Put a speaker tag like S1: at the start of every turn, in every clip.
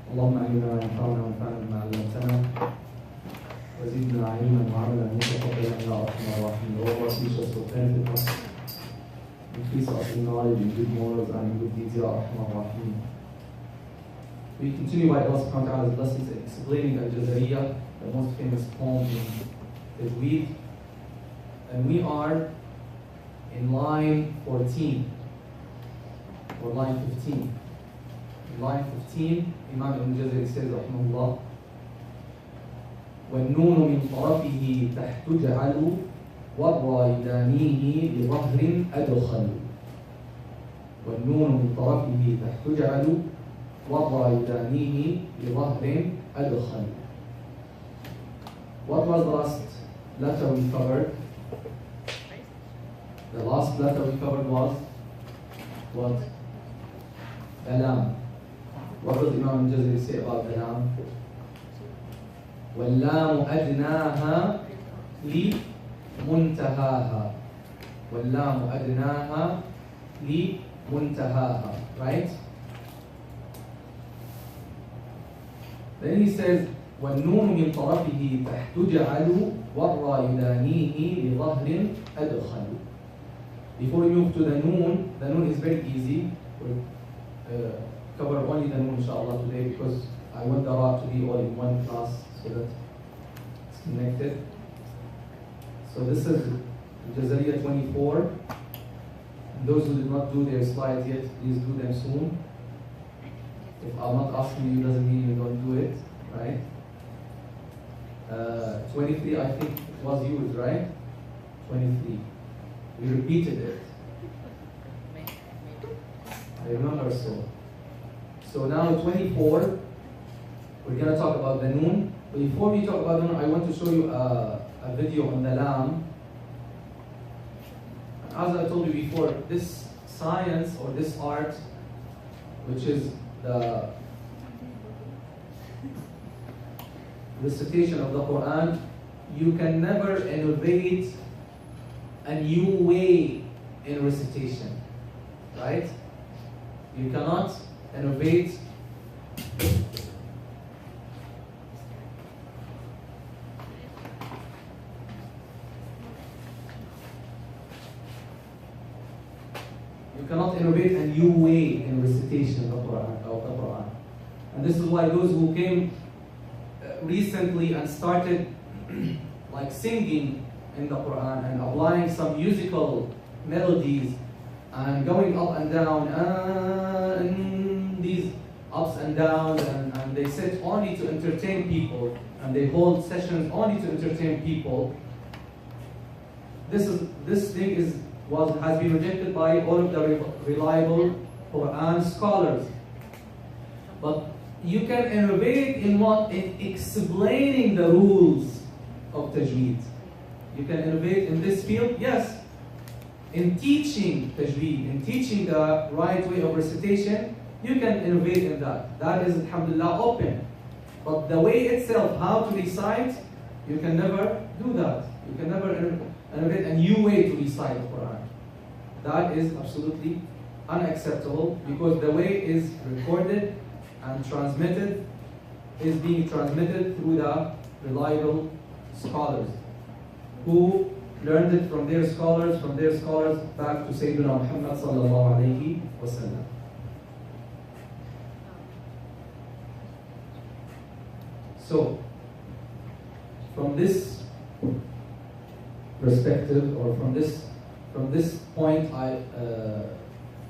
S1: اللهم علمنا ما ينفعنا وانفعنا بما علمتنا وزدنا علما وعملا متقبلا يا ارحم الراحمين. O Lord, teach us to benefit us, increase us in knowledge and good morals and good deeds, ya arham ar-rahimin. We continue by Allah subhanahu wa ta'ala's blessings explaining Al-Jazariyya, the most famous poem in Tajweed, and we are in line 14 or line 15. In line 15, Imam Al-Jazari says, rahimahullah, وَالنُّونُ مِنْ طَرَفِهِ تَحْتُ جَعَلُوا وَالرَّائِدَانِيهِ بِظَهْرٍ أَدْخَلُوا. وَالنُّونُ مِنْ طَرَفِهِ تَحْتُ جَعَلُوا وَالرَّائِدَانِيهِ بِظَهْرٍ أَدْخَلُوا. What was the last letter we covered? The last letter we covered was what? The lam. What does Imam Al-Jazari say about the lam? وَاللَّامُ أَدْنَاهَا لِمُنْتَهَاهَا. وَاللَّامُ أَدْنَاهَا لِمُنْتَهَاهَا. Right? Then he says, وَالنُّونُ مِنْ طَرَفِهِ تَحْتُ جَعَلُوا وَالرَّائِدَانِيهِ بِظَهْرٍ أَدْخَلُوا. Before we move to the noon is very easy. We'll cover only the noon inshallah today because I want the ra to be all in one class so that it's connected. So this is Jazariyya 24. And those who did not do their slides yet, please do them soon. If I'm not asking you, doesn't mean you don't do it, right? 23 I think was used, right? 23. We repeated it. I remember so. So now 24, we're going to talk about the noon. But before we talk about the noon, I want to show you a video on the lam. As I told you before, this science or this art, which is the recitation of the Quran, you can never innovate a new way in recitation, right? You cannot innovate a new way in recitation of the Quran. And this is why those who came recently and started like singing in the Quran and applying some musical melodies and going up and down and these ups and downs and they sit only to entertain people and they hold sessions only to entertain people. This thing has been rejected by all of the reliable Quran scholars. But you can innovate in what? In explaining the rules of tajweed. You can innovate in this field, yes. In teaching tajweed, in teaching the right way of recitation, you can innovate in that. That is, alhamdulillah, open. But the way itself, how to recite, you can never do that. You can never innovate a new way to recite the Quran. That is absolutely unacceptable because the way is recorded and transmitted is being transmitted through the reliable scholars who learned it from their scholars back to Sayyidina Muhammad sallallahu alayhi wa sallam. So, from this perspective or from this point,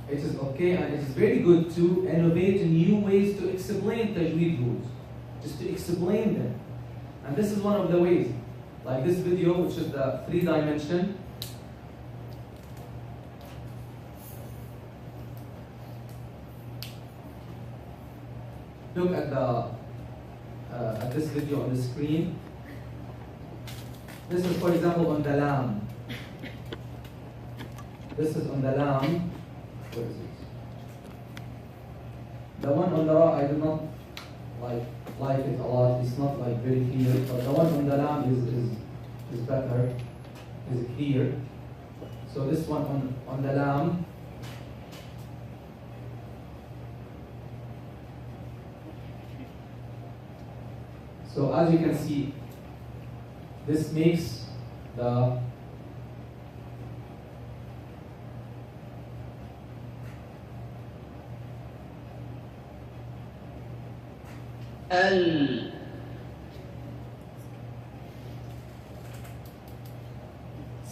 S1: it is okay and it is very good to innovate in new ways to explain tajweed rules, just to explain them. And this is one of the ways. Like this video, which is the 3-dimension. Look at this video on the screen. This is, for example, on the lam. This is on the lam. What is it? The one on the ra, I do not like it a lot. It's not like very clear, but the one on the lam is better, is clear. So this one on the lam. So as you can see, this makes the
S2: ال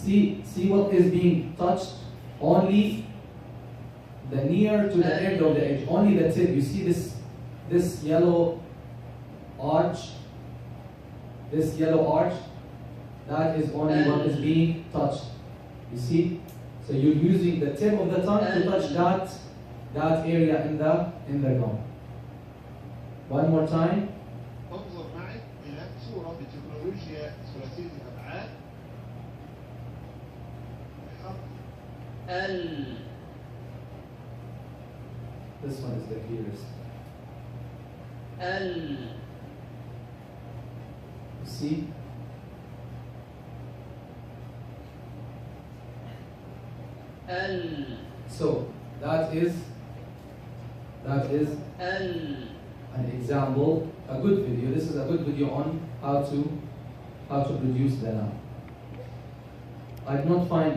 S1: see what is being touched? Only the near to the end of the edge, only the tip. You see this yellow arch, that is only what is being touched. You see? So you're using the tip of the tongue to touch that area in the gum. One more time.
S3: انظر معي إلى صورة بتكنولوجيا ثلاثية الأبعاد.
S2: ال
S1: This one is the clearest.
S2: ال
S1: You see?
S2: ال
S1: So that is
S2: ال
S1: an example, a good video. This is a good video on how to produce the noun. I did not find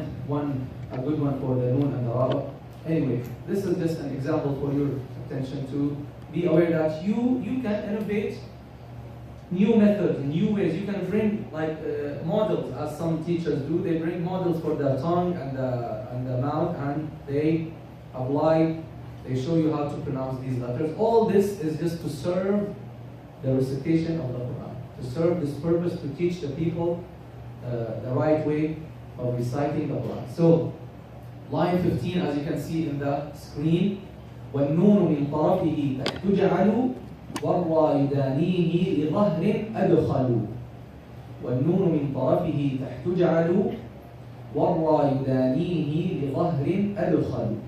S1: a good one for the noon and the ra. Anyway, this is just an example for your attention to be aware that you can innovate new methods, new ways. You can bring like models, as some teachers do. They bring models for the tongue and the mouth, and they apply. They show you how to pronounce these letters. All this is just to serve the recitation of the Quran, to serve this purpose, to teach the people the right way of reciting the Quran. So, line 15, as you can see in the screen, وَالنُّونُ مِنْ طَرَفِهِ تَحْتُجَعَلُ وَالرَّا يُدَانِيهِ لِظَهْرٍ أَدْخَلُوا وَالنُّونُ مِنْ طَرَفِهِ تَحْتُجَعَلُ وَالرَّا يُدَانِيهِ لِظَهْرٍ أَدْخَلُوا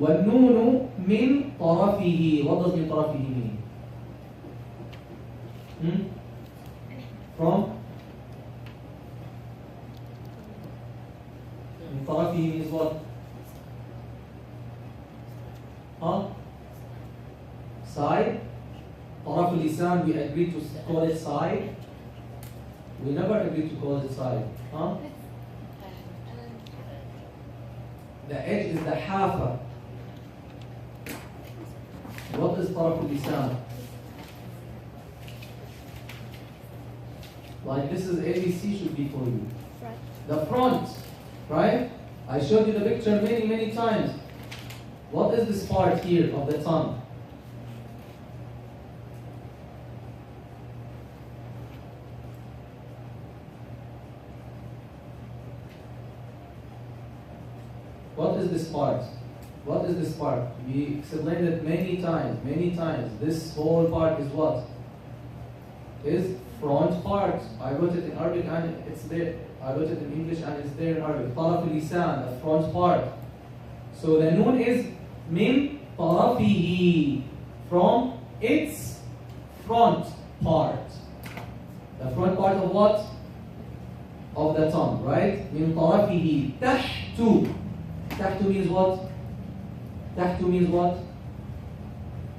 S1: والنون من طرفه. What does من طرفه mean? From? من طرفه means what? Side. طرف اللسان, we agreed to call it side. We never agreed to call it side. The edge is the حافة. What is طرف اللسان? Like this is ABC should be for you. The front, right? I showed you the picture many times. What is this part here of the tongue? What is this part? What is this part? We explained it many times. This whole part is what? Is front part. I wrote it in Arabic and it's there. I wrote it in English and it's there in Arabic. طرف اللسان, the front part. So the noon is min طرفه, from its front part. The front part of what? Of the tongue, right? Min طرفه تحت. تحت means what? تحت means what?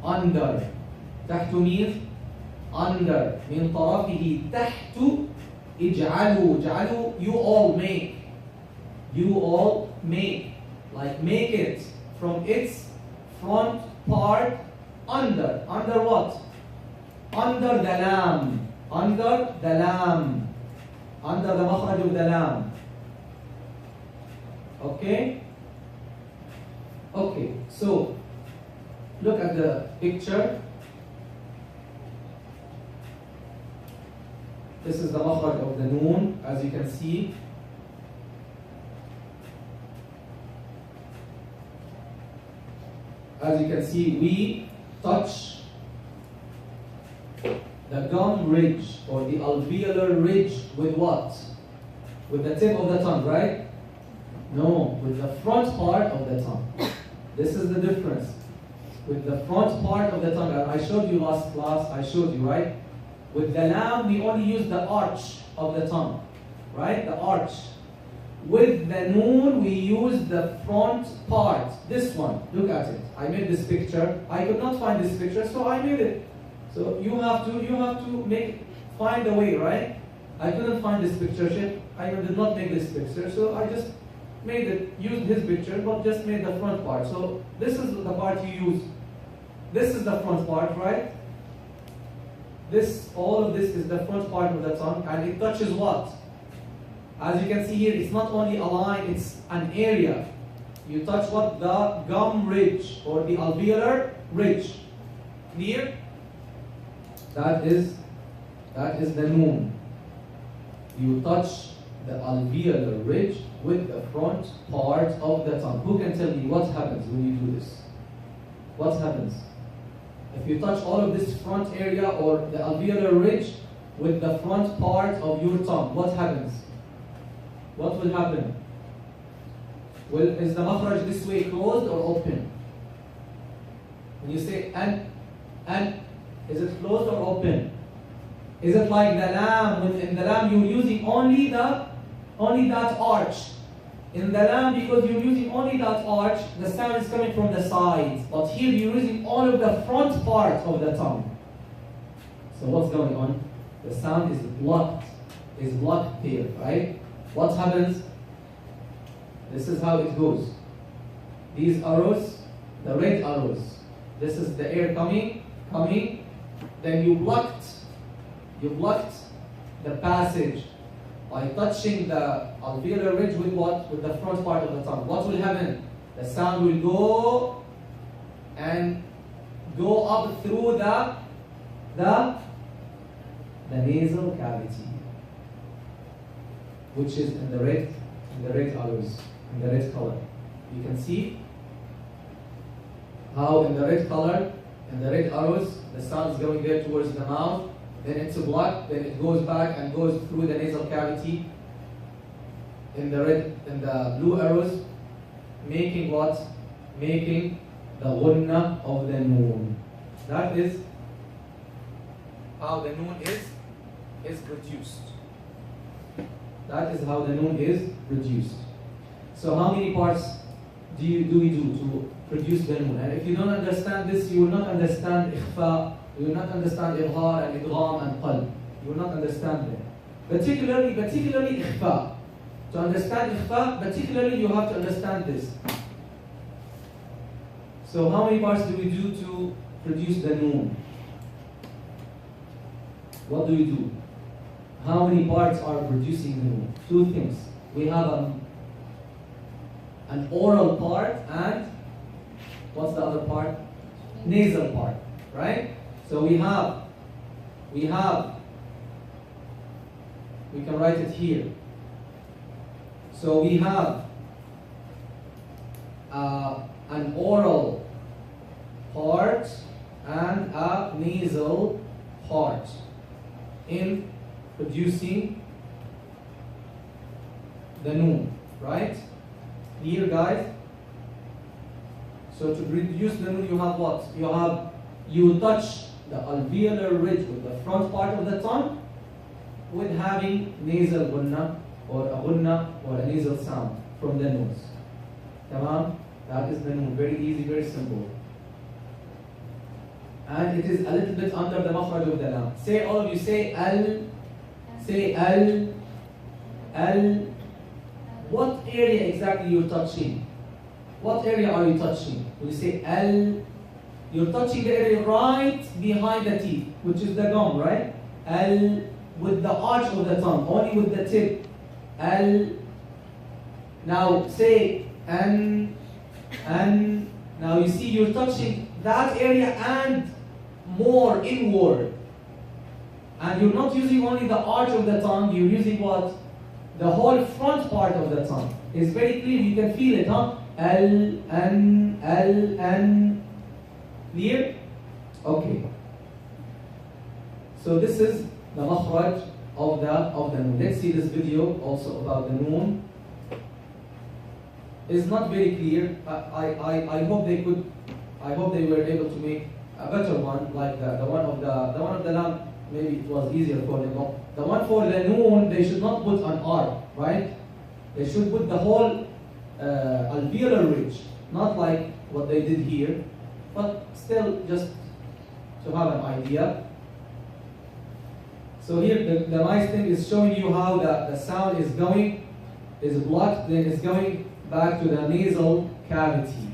S1: Under. تحت means under. من طرفه تحت اجعلوا. اجعلوا, you all make. You all make. Like make it from its front part under. Under what? Under the lam. Under the lam. Under the makhraj of the lam. Okay? Okay, so look at the picture. This is the makhraj of the noon, as you can see. As you can see, we touch the gum ridge or the alveolar ridge with what? With the tip of the tongue, right? No, with the front part of the tongue. This is the difference. With the front part of the tongue, I showed you last class, I showed you, right? With the lam, we only use the arch of the tongue, right? The arch. With the noon, we use the front part. This one, look at it. I made this picture. I could not find this picture, so I made it. So you have to find a way, right? I couldn't find this picture. I did not make this picture, so I just made it. Used his picture, but just made the front part. So this is the part you use. This is the front part, right? All of this is the front part of the tongue, and it touches what? As you can see here, it's not only a line, it's an area. You touch what? The gum ridge or the alveolar ridge. Clear? That is the noon. You touch the alveolar ridge with the front part of the tongue. Who can tell me what happens when you do this? What happens? If you touch all of this front area or the alveolar ridge with the front part of your tongue, what happens? What will happen? Well, is the makhraj this way closed or open? When you say an, is it closed or open? Is it like the lam? In the lam you're using only that arch. In the lam, because you're using only that arch, the sound is coming from the sides. But here you're using all of the front part of the tongue. So what's going on? The sound is blocked there, right? What happens? This is how it goes. These arrows, the red arrows, this is the air coming, then you blocked the passage by touching the alveolar ridge with what? With the front part of the tongue. What will happen? The sound will go up through the nasal cavity, which is in the red arrows, in the red color. You can see how in the red color, in the red arrows, the sound is going there towards the mouth, then it's blocked, then it goes back and goes through the nasal cavity. In the blue arrows, making what? Making the ghunna of the noon. That is how the noon is produced. That is how the noon is produced. So how many parts do we do to produce the noon? And if you don't understand this, you will not understand ikhfa, you will not understand idhar and idgham and qalb. You will not understand them. Particularly ikhfa. To understand ikhfa, particularly you have to understand this. So how many parts do we do to produce the noon? What do we do? How many parts are producing the noon? Two things. We have an oral part and what's the other part? Nasal part, right? So we can write it here. So we have an oral part and a nasal part in producing the noon, right? Clear, guys? So to produce the noon, you have what? You touch the alveolar ridge with the front part of the tongue with having nasal ghunna or a nasal sound from the nose. Tamam? That is the noon. Very easy, very simple. And it is a little bit under the makhraj of the lam. Say, all of you, say al. Say al. What area exactly you're touching? What area are you touching? When you say al, you're touching the area right behind the teeth, which is the gum, right? Al, with the arch of the tongue, only with the tip. Al. Now say an. Now you see you're touching that area and more inward. And you're not using only the arch of the tongue, you're using what? The whole front part of the tongue. It's very clear, you can feel it, huh? Al, an. Clear? Okay. So this is the makhraj of the noon. Let's see this video also about the noon. It's not very clear. I hope they were able to make a better one, like the one of the lamp. Maybe it was easier for them. But the one for the noon, they should not put an R, right? They should put the whole alveolar ridge, not like what they did here, but still just to have an idea. So here the nice thing is showing you how the sound is blocked, then it's going back to the nasal cavity.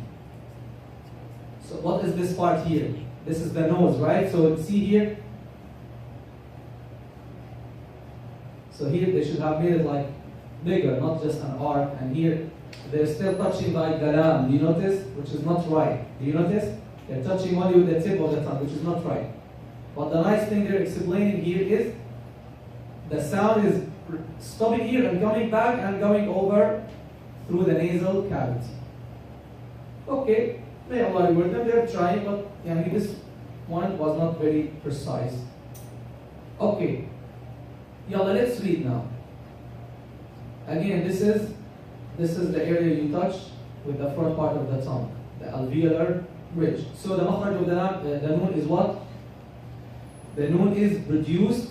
S1: So what is this part here? This is the nose, right? So see here. So here they should have made it like bigger, not just an arc. And here they're still touching like the lamb. Do you notice? Which is not right. Do you notice? They're touching only with the tip of the tongue, which is not right. But the nice thing they're explaining here is the sound is stopping here and coming back and going over through the nasal cavity. Okay, may Allah reward them. They're trying, but this one was not very precise. Okay, yalla, let's read now. Again, this is the area you touch with the front part of the tongue, the alveolar ridge. So the makhraj of the noon is what? The noon is produced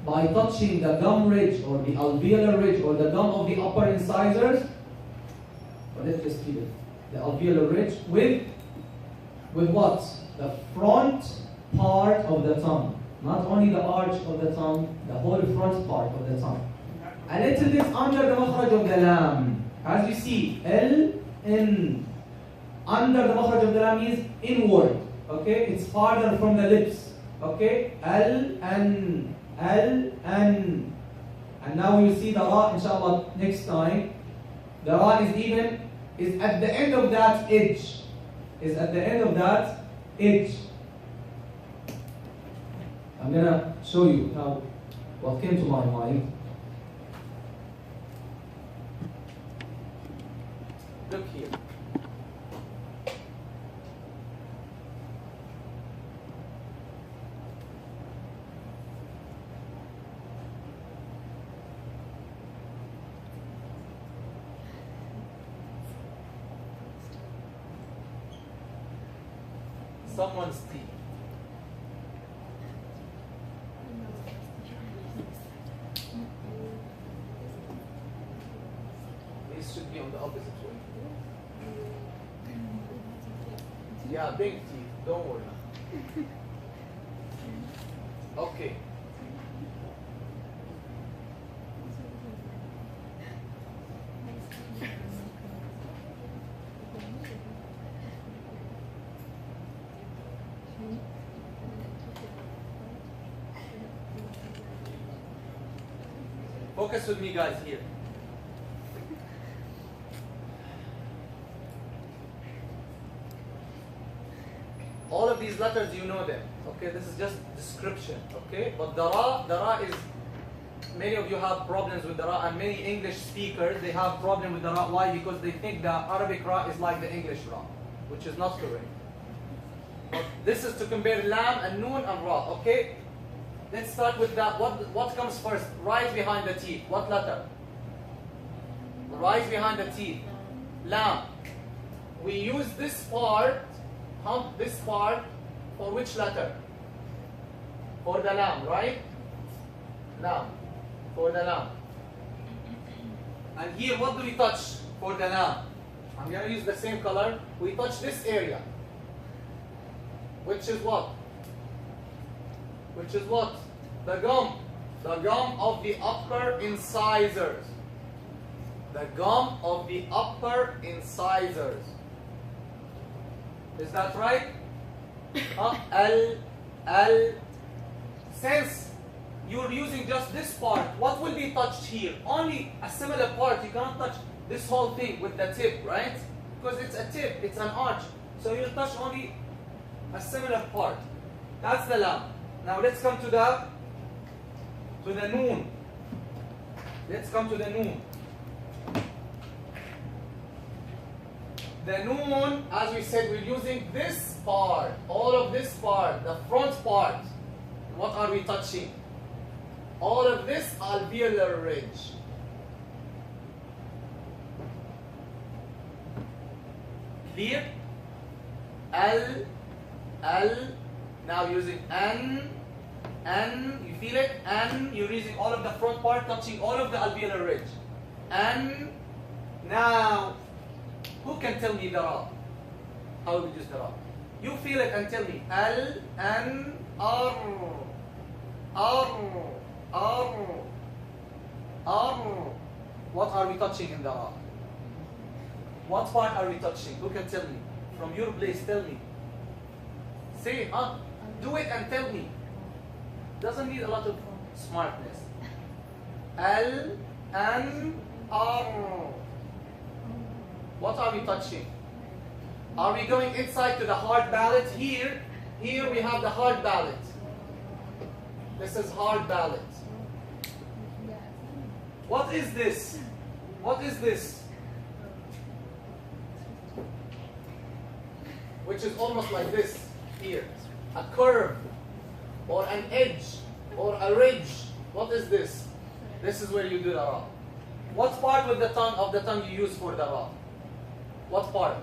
S1: by touching the gum ridge or the alveolar ridge or the gum of the upper incisors. But let's just keep it. The alveolar ridge with what? The front part of the tongue. Not only the arch of the tongue, the whole front part of the tongue. A little bit under the makhraj of the lam. As you see, L, N. Under the makhraj of the lam is inward. Okay? It's farther from the lips. Okay? L, N. L, N. And now you see the ra, inshallah, next time. The ra is at the end of that edge. Is at the end of that edge. I'm gonna show you now what came to my mind. Look here. Someone's teeth. These should be on the opposite way. Yeah, big teeth, don't worry. Okay. Focus with me, guys, here. All of these letters, you know them. Okay, this is just description. Okay, but the ra is. Many of you have problems with the ra, and many English speakers they have problem with the ra. Why? Because they think the Arabic ra is like the English ra, which is not correct. But this is to compare lam and noon and ra. Okay. Let's start with that. What comes first? Rise behind the teeth. What letter? Rise behind the teeth. Lam. We use this part, this part, for which letter? For the lam, right? Lam. For the lam. And here, what do we touch for the lam? I'm going to use the same color. We touch this area. Which is what? Which is what? The gum. The gum of the upper incisors. The gum of the upper incisors. Is that right? Since you're using just this part, what will be touched here? Only a similar part. You cannot touch this whole thing with the tip, right? Because it's a tip, it's an arch. So you'll touch only a similar part. That's the lam. Now let's come to the noon. Let's come to the noon. The noon, as we said, we're using this part, all of this part, the front part. What are we touching? All of this alveolar ridge. Clear? Now using N, you feel it? N, you're using all of the front part, touching all of the alveolar ridge. N, Now, who can tell me the ra? How we use the ra? You feel it and tell me. Al, an, ar, ar, ar, ar. What are we touching in the ra? What part are we touching? Who can tell me? From your place, tell me. Say, huh? Do it and tell me. Doesn't need a lot of smartness. Al, an, ar. What are we touching? Are we going inside to the hard ballot? Here we have the hard ballot. This is hard ballot. What is this? What is this? Which is almost like this here. A curve or an edge or a ridge. What is this? This is where you do the ra. What part of the tongue you use for the ra? What part?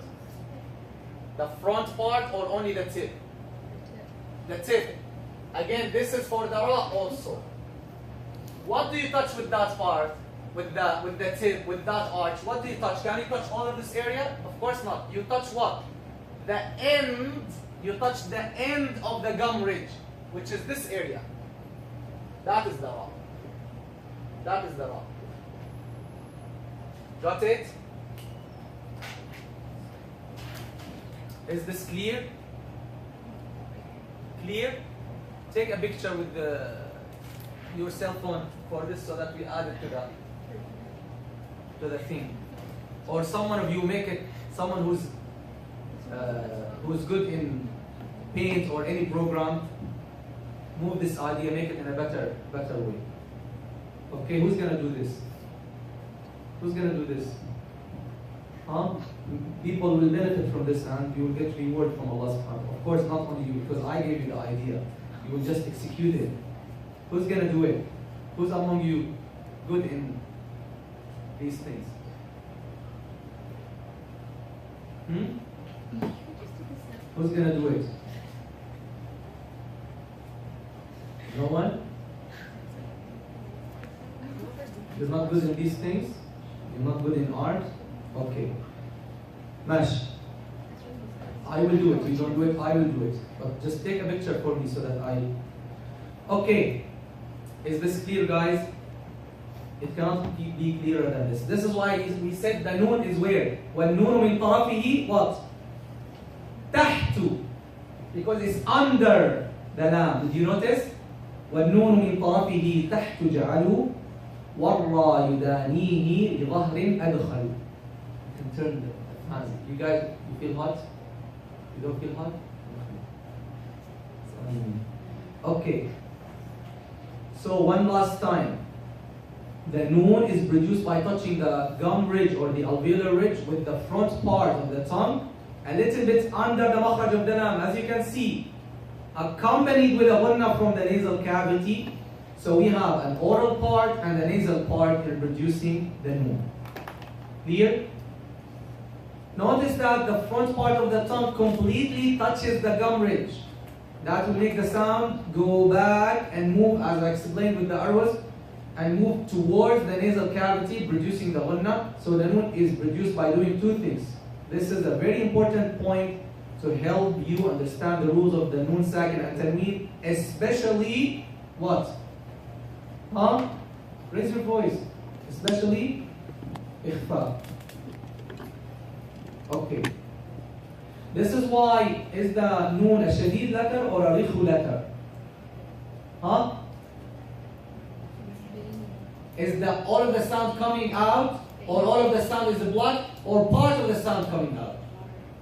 S1: The front part or only the tip? The tip. Again, this is for the ra also. What do you touch with that part? With the tip, with that arch? What do you touch? Can you touch all of this area? Of course not. You touch what? The end. You touch the end of the gum ridge, which is this area. That is the ra. That is the ra. Got it? Is this clear? Clear? Take a picture with your cell phone for this so that we add it to the thing. Or someone of you make it, someone who's good in paint or any program, move this idea, make it in a better way. Okay, who's gonna do this? Who's gonna do this? Huh? People will benefit from this and you will get reward from Allah subhanahu wa ta'ala. Of course, not only you, because I gave you the idea. You will just execute it. Who's gonna do it? Who's among you good in these things? Who's gonna do it? No one? You're not good in these things? You're not good in art? Okay. Mash. I will do it. You don't do it, I will do it. But just take a picture for me so that I... Okay. Is this clear, guys? It cannot be clearer than this. This is why we said the noon is where? وَالنُّونُ مِنْ طَرَفِهِ what? تحت. Because it's under the lam. Did you notice? وَالنُّونُ مِنْ طَرَفِهِ تحت جعلوا وَالرَّا يُدَانِيهِ لِظَهْرٍ أَدْخَلُ. You can turn the hands. You guys, you feel hot? You don't feel hot? Okay. So one last time. The noon is produced by touching the gum ridge or the alveolar ridge with the front part of the tongue, a little bit under the makhraj of the lam, as you can see, accompanied with a ghunna from the nasal cavity. So we have an oral part and a nasal part in producing the noon. Clear? Notice that the front part of the tongue completely touches the gum ridge. That will make the sound go back and move, as I explained with the arrows, and move towards the nasal cavity, producing the ghunna. So the noon is produced by doing two things. This is a very important point to help you understand the rules of the noon sakin and tanween, especially what? Huh? Raise your voice. Especially ikhfa. Okay. This is why is the noon a shadid letter or a rikhu letter? Huh? Is the all of the sound coming out, or all of the sound is blocked, or part of the sound coming out?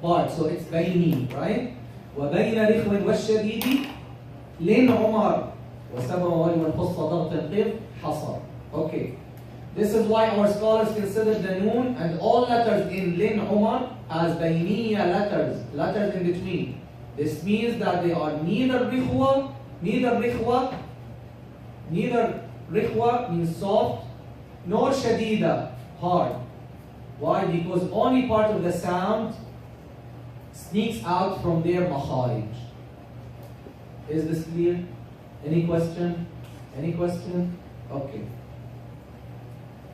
S1: Part. So it's bayni, right? وبين رخو والشديد لين عمر وسبب ولمن خص ضغط قف حصر. Okay. This is why our scholars consider the noon and all letters in lin umar as bayniya letters, letters in between. This means that they are neither rikhwa means soft, nor shadida, hard. Why? Because only part of the sound sneaks out from their makharij. Is this clear? Any question? Any question? Okay.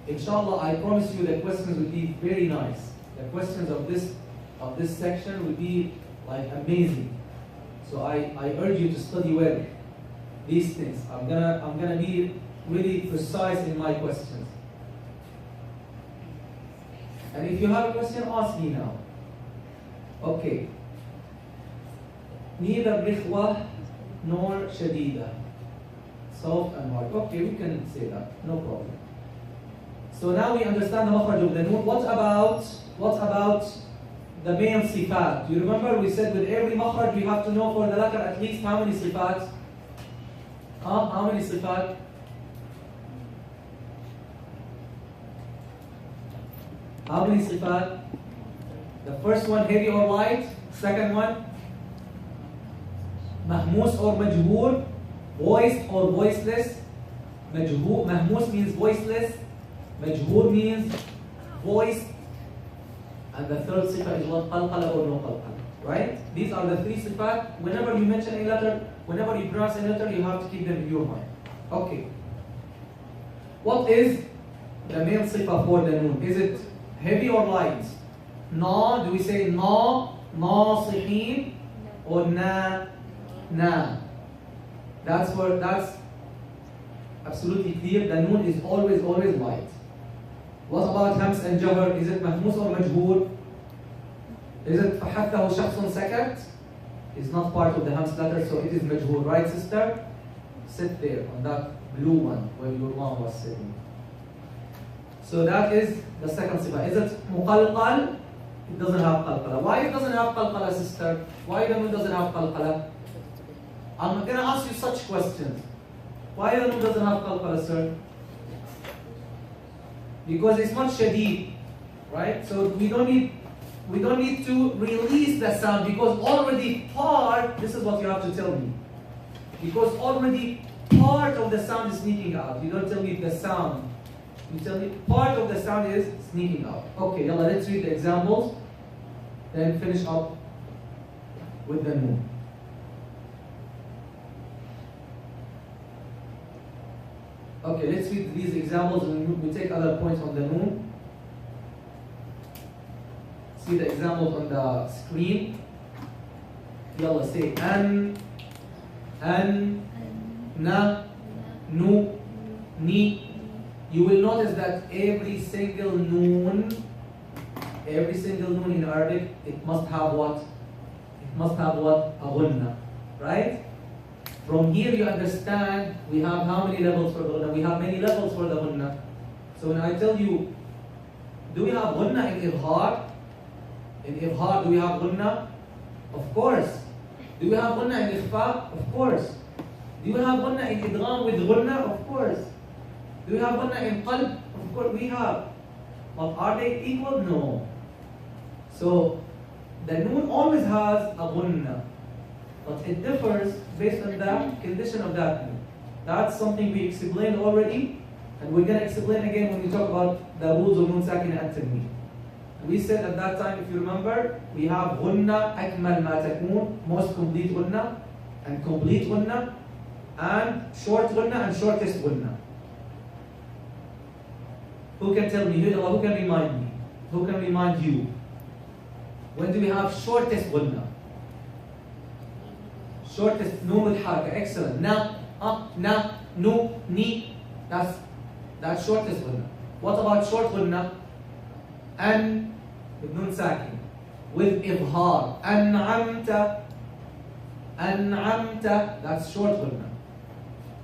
S1: Inshallah, I promise you the questions will be very nice. The questions of this section will be like amazing. So I urge you to study well these things. I'm gonna be really precise in my questions. And if you have a question, ask me now. Okay. Neither rikhwa nor shadida. Soft and hard. Okay, we can say that. No problem. So now we understand the makhraj of the noon. What about the main sifat? Do you remember we said with every makhraj we have to know for the letter at least how many sifat? How many sifat? How many sifat? The first one, heavy or light. Second one, mahmus or majhur, voiced or voiceless. Mahmus means voiceless. Majhur means voiced. And the third sifat is what? Qalqala or no qalqala. Right? These are the three sifat. Whenever you mention a letter, whenever you pronounce a letter, you have to keep them in your mind. Okay. What is the main sifat for the noon? Is it heavy or light? Na, do we say na, nasihin, or na? That's absolutely clear. The noon is always light. What about hams and jabr? Is it mahmus or majhur? Is it fahathahu shakhsun sakat? It's not part of the hams letter, so it is majhur. Right, sister? Sit there on that blue one where your mom was sitting. So that is the second sifat. Is it muqalqal? It doesn't have qalqala. Why it doesn't have qalqala, sister? Why the noon doesn't have qalqala? I'm going to ask you such questions. Why the noon doesn't have qalqala, sir? Because it's not shadid, right? So we don't need to release the sound because already part. This is what you have to tell me. Because already part of the sound is sneaking out. You don't tell me the sound. You tell me part of the sound is sneaking out. Okay, yalla, let's read the examples, then finish up with the noon. Okay, let's read these examples and we take other points on the noon. See the examples on the screen. Yalla, say an, na, nu, ni. You will notice that every single noon in Arabic, it must have what? It must have what? A ghunna, right? From here you understand we have how many levels for the ghunna? We have many levels for the ghunna. So when I tell you, do we have ghunna in ibhar? In ibhar, do we have ghunna? Of course. Do we have ghunna in ikhfa? Of course. Do we have ghunna in idgham with ghunna? Of course. Do we have ghunna in qalb? Of course we have. But are they equal? No. So the noon always has a ghunna. But it differs based on the condition of that noon. That's something we explained already. And we're going to explain again when we talk about the rules of noon sakin and tanween. We said at that time, if you remember, we have ghunna, akmal ma takun, most complete ghunna, and complete ghunna, and short ghunna and shortest ghunna. Who can tell me? Who can remind me? Who can remind you? When do we have shortest ghunna? Shortest noon with haraka. Excellent. Na, nu, ni. That's shortest ghunna. What about short ghunna? An with noon sakin. With ibhar. An'amta. That's short ghunna.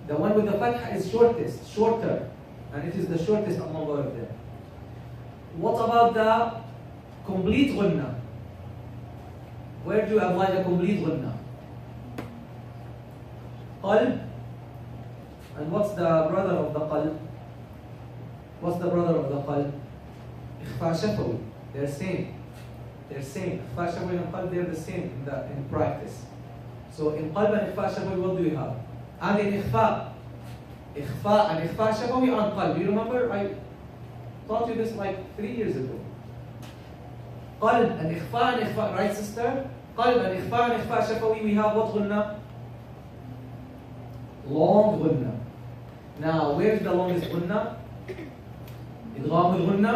S1: The one with the fatha is shorter. And it is the shortest among all of them. What about the complete ghunna? Where do you apply the complete ghunna? Qalb. And what's the brother of the qalb? What's the brother of the qalb? Ikhfa shafawi. They're same. Ikhfa shafawi and qalb, they're the same in practice. So in qalb and ikhfa shafawi, what do we have? And in ikhfa and ikhfa shafawi on qalb. Do you remember? I taught you this like 3 years ago. Qalb and ikhfa, right, sister? Qalb and ikhfa shafawi, we have what ghunna? Long ghunna. Now, where is the longest ghunna? إدغام الغنة،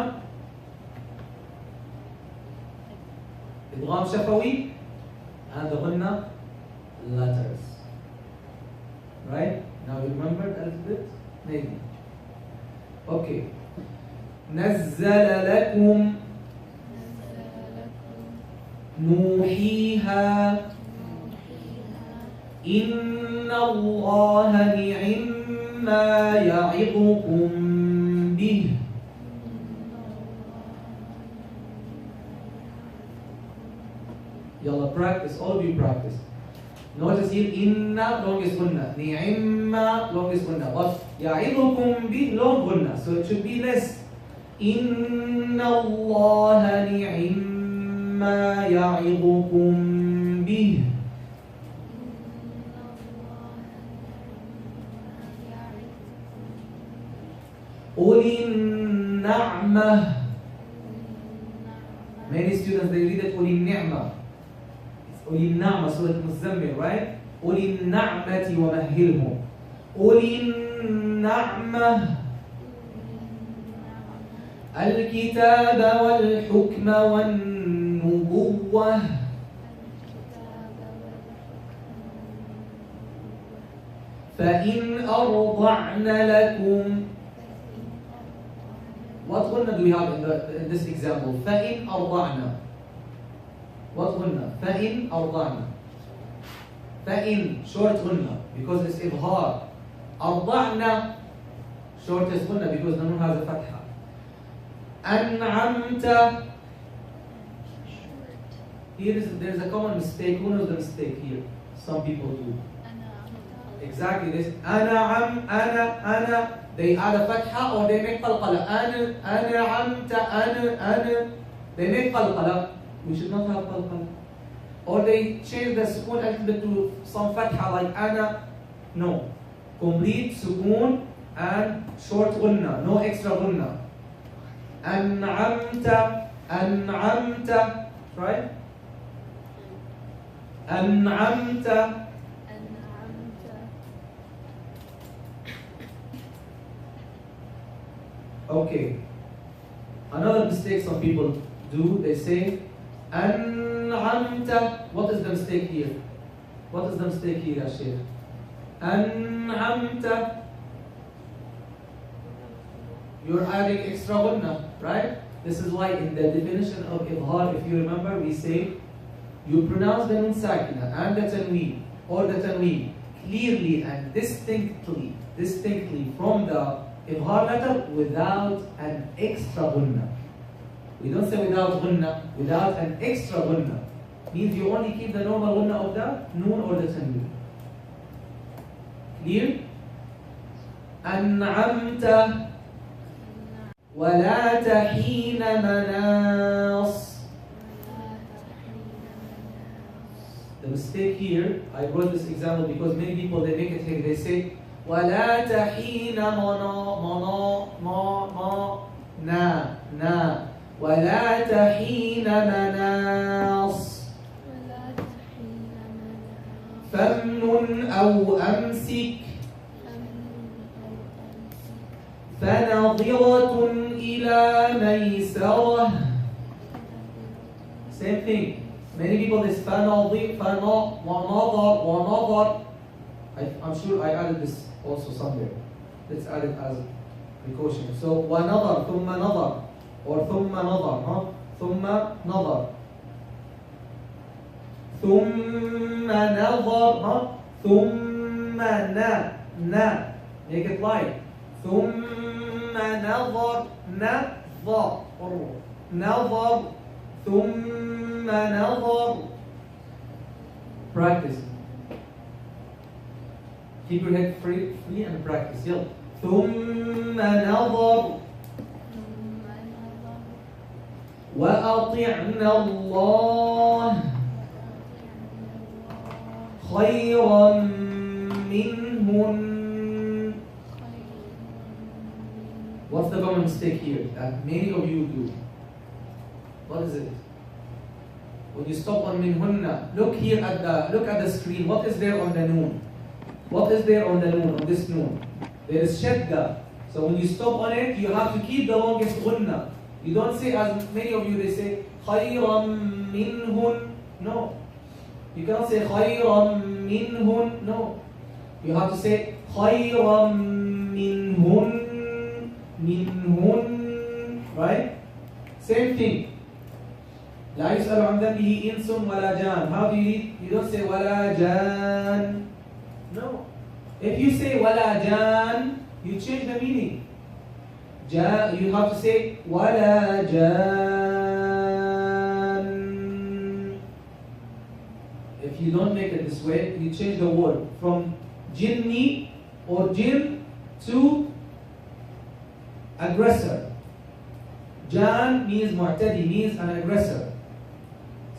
S1: إدغام شفوي, and the غنة letters. Right? Now you remember a little bit? Maybe. Okay. نزل لكم نوحيها إن الله نعم ما يعظكم به. Yalla, practice, all of you practice. Notice here, inna, longest gunna, ni'imma, longest gunna, but ya'idukum bi, long gunna, so it should be less. Inna Allah ni'imma ya'idukum bih. Ulin na'mah. Many students, they read it ulin ni'mah. أولي النعمة سورة المزمل, right? أولي النعمة ومهلهم. أولي النعمة الكتاب والحكم والنبوة فإن أرضعن لكم. What غنة do we have in this example? فإن أرضعن. What غنة? فإن أرضعن. فإن short غنة because it's إظهار. أرضعن shortest غنة because the nun has a فتحة. أنعمت. There's a common mistake. Who knows the mistake here? Some people do. Exactly this. أنا. They add a فتحة or they make قلقلة. أنعمت. They make قلقلة. We should not have qalqala. Or they change the sukoon a little bit to some fatha like ana. No. Complete sukoon and short gunna. No extra gunna. An'amta. Right? An'amta. Okay. Another mistake some people do, they say أنعمت. What is the mistake here? What is the mistake here, ya Sheikh? أنعمت. You're adding extra gunna, right? This is why in the definition of إظهار, if you remember, we say you pronounce the nun sakina and the tanween or the tanween clearly and distinctly from the إظهار letter without an extra gunna. We don't say without gunna, without an extra gunna. Means you only keep the normal gunna of the noon or the tanween. Clear? أنعمت ولا تحين مناص. The mistake here, I brought this example because many people they make it here. They say ولا تحين na. ولا تحين مناص فمن أو أمسك فنظرة إلى ميسرة. Same thing. Many people this ونظر. I'm sure I added this also somewhere. Let's add it as precaution. So ونظر ثم نظر or ثم نظر, ثم نظر ثم نظر, ثم na. Make it light. ثم نظر نظر ثم نظر. Practice. Keep your head free and practice. يلا. ثم نظر وأطعنا الله خيرا منهن. What's the common mistake here that many of you do? What is it? When you stop on minhunna, look at the screen. What is there on the noon? What is there on the noon, on this noon? There is shadda. So when you stop on it, you have to keep the longest gunna. You don't say, as many of you, they say, خَيْرًا مِّنْهُنْ. No. You cannot say, خَيْرًا مِّنْهُنْ. No. You have to say, خَيْرًا مِّنْهُنْ. مِّنْهُنْ. Right? Same thing. لا يسأل عن ذنبه إنس ولا جان. How do you read? You don't say ولا جان. No. If you say ولا جان, you change the meaning. You have to say ولا جان. If you don't make it this way, you change the word from jinni or jinn to aggressor. Jan means mu'tadi, means an aggressor.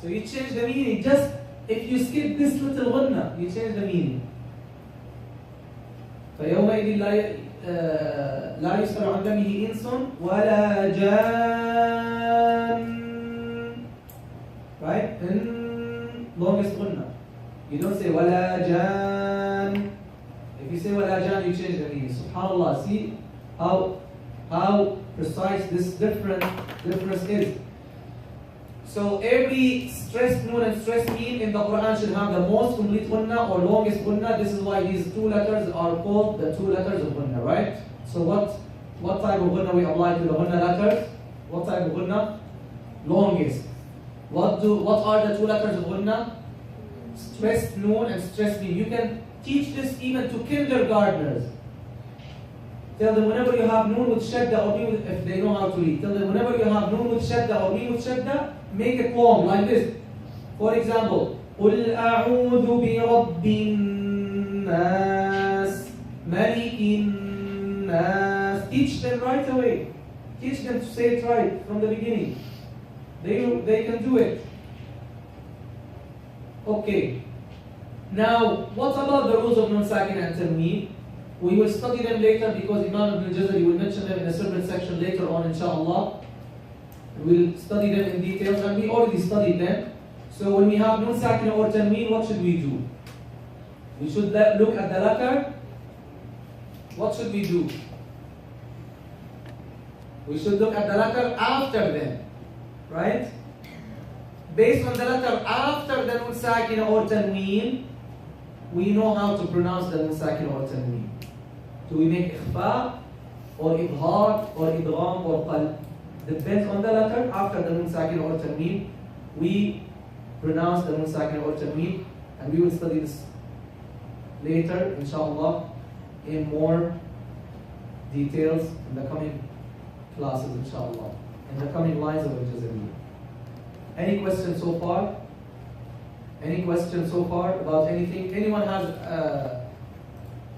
S1: So you change the meaning. Just if you skip this little ghunna, you change the meaning. فيومئذ لا يسأل عن دمه إنس ولا جان. Right? Longest ghunna. You don't say ولا جان. If you say ولا جان, you change the meaning. Subhanallah. See how precise this difference is. So every stressed noon and stressed meme in the Quran should have the most complete ghunna or longest ghunna. This is why these two letters are called the two letters of ghunna, right? So what type of ghunna we apply to the ghunna letters? What type of ghunna? Longest. What are the two letters of ghunna? Stressed noon and stressed meme. You can teach this even to kindergartners. Tell them whenever you have noon with shadda or meme, if they know how to read. Tell them whenever you have noon with shadda or meme with shadda, make a poem like this. For example, قُلْ أَعُوذُ بِرَبِّ النَّاسِ مَلِكِ النَّاسِ. Teach them right away. Teach them to say it right from the beginning. They can do it. Okay. Now, what about the rules of nun sakin and tanween? We will study them later because Imam Ibn al-Jazari will mention them in a separate section later on, inshallah. We'll study them in details, and we already studied them. So when we have nun sakin or tanween, what should we do? We should look at the letter. What should we do? We should look at the letter after them, right? Based on the letter after the nun sakin or tanween, we know how to pronounce the nun sakin or tanween. Do we make ikhfa or idhar or idgham or qalb? Depends on the letter. After the nun sakin or tanween, we pronounce the nun sakin or tanween, and we will study this later, inshallah, in more details in the coming classes, inshallah, in the coming lines of Al-Jazariyya. Any questions so far? Any questions so far about anything? Anyone has?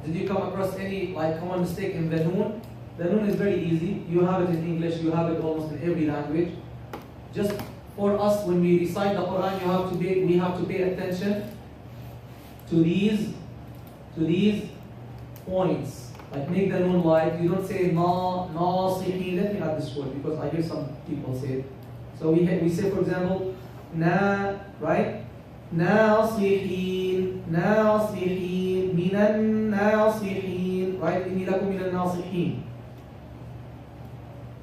S1: Did you come across any common mistake in the noon? The noon is very easy. You have it in English. You have it almost in every language. Just for us, when we recite the Quran, we have to pay attention to these points. Like make the noon light. You don't say nasihin. Let me add this word because I hear some people say it. So we say, for example, na, right? ناصحين ناصحين من الناصحين, right? إني لكم من الناصحين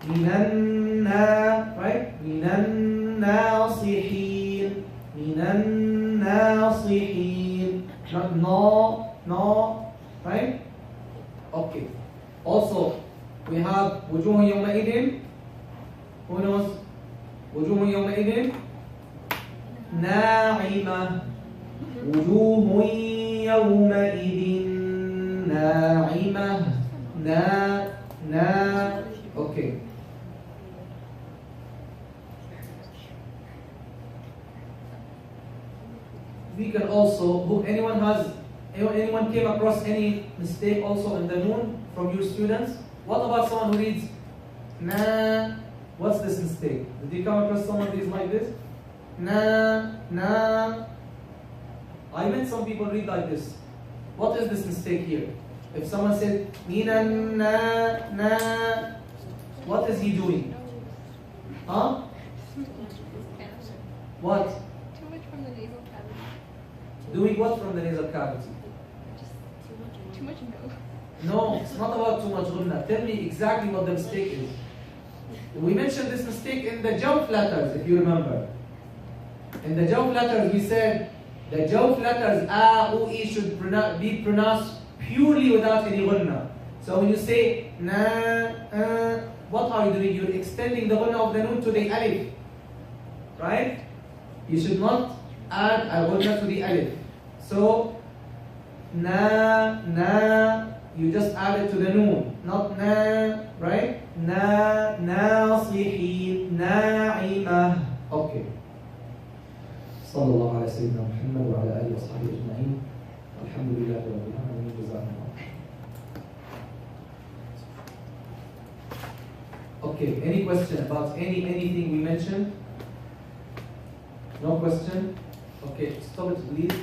S1: من right? من الناصحين من الناصحين, not right? Okay. Also, we have وجوه يومئذ. Who knows? وجوه يومئذ ناعمة. وجوه يومئذ ناعمة. Okay. We can also, anyone came across any mistake also in the noon from your students? What about someone who reads na? What's this mistake? Did you come across someone who reads like this? Na. I met some people read like this. What is this mistake here? If someone said minan na, what is he doing? Huh? What?
S4: Too much from the nasal cavity.
S1: Doing what from the nasal cavity?
S4: Just too much no.
S1: No, it's not about too much ghunna. Tell me exactly what the mistake is. We mentioned this mistake in the jawf letters, if you remember. In the jawf letters, we said the jawf letters a, u, e should be pronounced purely without any ghunna. So when you say na, what are you doing? You're extending the ghunna of the noon to the alif, right? You should not add a ghunna to the alif. So na, you just add it to the noon, not na, right? Nasihin, na'imah. Okay. صلى الله على سيدنا محمد وعلى آله وصحبه أجمعين. الحمد لله رب العالمين. جزاكم الله. Okay, any question about anything we mentioned? No question? Okay, stop it please.